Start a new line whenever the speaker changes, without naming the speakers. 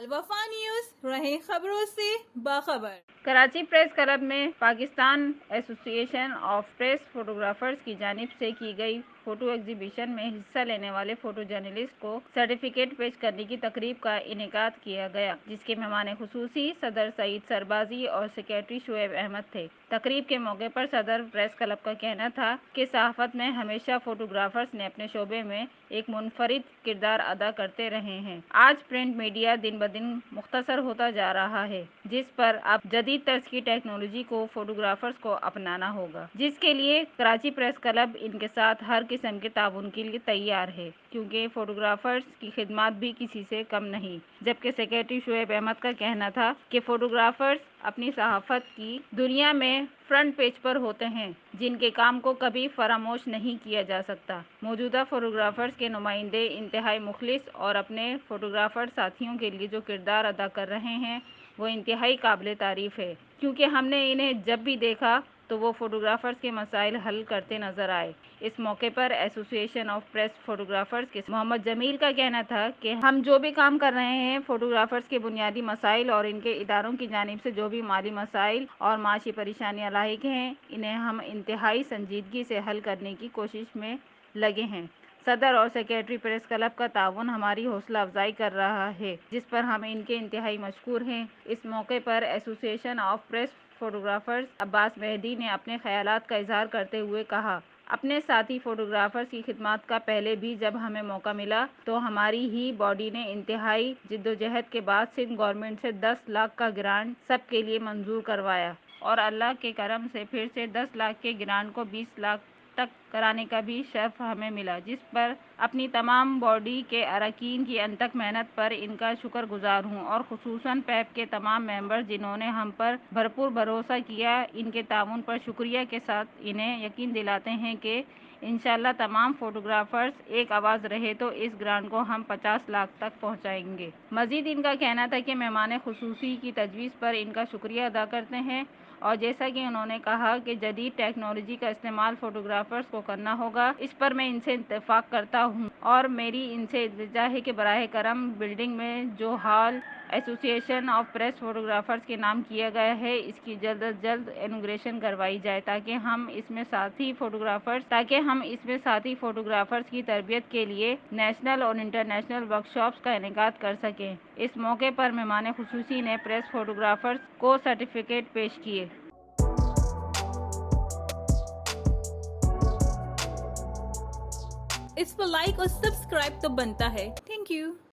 الوفا news, رہیں خبروں سے باخبر۔
کراچی پریس کلب میں پاکستان ایسوسی ایشن آف پریس فوٹوگرافرز کی جانب سے کی گئی فوٹو ایگزیبیشن میں حصہ لینے والے فوٹو جرنلسٹ کو سرٹیفکیٹ پیش کرنے کی تقریب کا انعقاد کیا گیا، جس کے مہمان خصوصی صدر سعید سربازی اور سیکریٹری شعیب احمد تھے۔ تقریب کے موقع پر صدر پریس کلب کا کہنا تھا کہ صحافت میں ہمیشہ فوٹوگرافرز نے اپنے شعبے میں ایک منفرد کردار ادا کرتے رہے ہیں۔ آج پرنٹ میڈیا دن بدن مختصر ہوتا جا رہا ہے، جس پر اب جدید طرز کی ٹیکنالوجی کو فوٹوگرافرز کو اپنانا ہوگا، جس کے لیے کراچی پریس کلب ان کے ساتھ ہر قسم کے تعاون کے لیے تیار ہے، کیونکہ فوٹوگرافرز کی خدمات بھی کسی سے کم نہیں۔ جبکہ سیکریٹری شعیب احمد کا کہنا تھا کہ فوٹوگرافرز اپنی صحافت کی دنیا میں فرنٹ پیج پر ہوتے ہیں، جن کے کام کو کبھی فراموش نہیں کیا جا سکتا۔ موجودہ فوٹوگرافرز کے نمائندے انتہائی مخلص اور اپنے فوٹوگرافر ساتھیوں کے لیے جو کردار ادا کر رہے ہیں وہ انتہائی قابل تعریف ہے، کیونکہ ہم نے انہیں جب بھی دیکھا تو وہ فوٹوگرافرز کے مسائل حل کرتے نظر آئے۔ اس موقع پر ایسوسی ایشن آف پریس فوٹوگرافرز کے محمد جمیل کا کہنا تھا کہ ہم جو بھی کام کر رہے ہیں، فوٹوگرافرز کے بنیادی مسائل اور ان کے اداروں کی جانب سے جو بھی مالی مسائل اور معاشی پریشانیاں لاحق ہیں، انہیں ہم انتہائی سنجیدگی سے حل کرنے کی کوشش میں لگے ہیں۔ صدر اور سیکریٹری پریس کلب کا تعاون ہماری حوصلہ افزائی کر رہا ہے، جس پر ہم ان کے انتہائی مشکور ہیں۔ اس موقع پر ایسوسی ایشن آف پریس فوٹوگرافرز عباس مہدی نے اپنے خیالات کا اظہار کرتے ہوئے کہا، اپنے ساتھی فوٹوگرافرز کی خدمات کا پہلے بھی جب ہمیں موقع ملا تو ہماری ہی باڈی نے انتہائی جدوجہد کے بعد سندھ گورنمنٹ سے 10 لاکھ کا گرانٹ سب کے لیے منظور کروایا، اور اللہ کے کرم سے پھر سے 10 لاکھ کے گرانٹ کو 20 لاکھ تک کرانے کا بھی شرف ہمیں ملا، جس پر اپنی تمام باڈی کے اراکین کی انتھک محنت پر ان کا شکر گزار ہوں، اور خصوصاً پیپ کے تمام ممبر جنہوں نے ہم پر بھرپور بھروسہ کیا۔ ان کے تعاون پر شکریہ کے ساتھ انہیں یقین دلاتے ہیں کہ انشاءاللہ تمام فوٹوگرافرز ایک آواز رہے تو اس گرانٹ کو ہم 50 لاکھ تک پہنچائیں گے۔ مزید ان کا کہنا تھا کہ مہمان خصوصی کی تجویز پر ان کا شکریہ ادا کرتے ہیں، اور جیسا کہ انہوں نے کہا کہ جدید ٹیکنالوجی کا استعمال فوٹوگرافرز کو کرنا ہوگا، اس پر میں ان سے اتفاق کرتا ہوں، اور میری ان سے التجا ہے کہ براہ کرم بلڈنگ میں جو ہال ایسوسی ایشن آف پریس فوٹوگرافرز کے نام کیا گیا ہے، اس کی جلد از جلد انوگریشن کروائی جائے تاکہ ہم اس میں ساتھی فوٹوگرافرز کی تربیت کے لیے نیشنل اور انٹرنیشنل ورکشاپس کا انعقاد کر سکیں۔ اس موقع پر مہمان خصوصی نے پریس فوٹوگرافرز کو سرٹیفکیٹ پیش کیے۔
اس پر لائک اور سبسکرائب تو بنتا ہے۔ Thank you.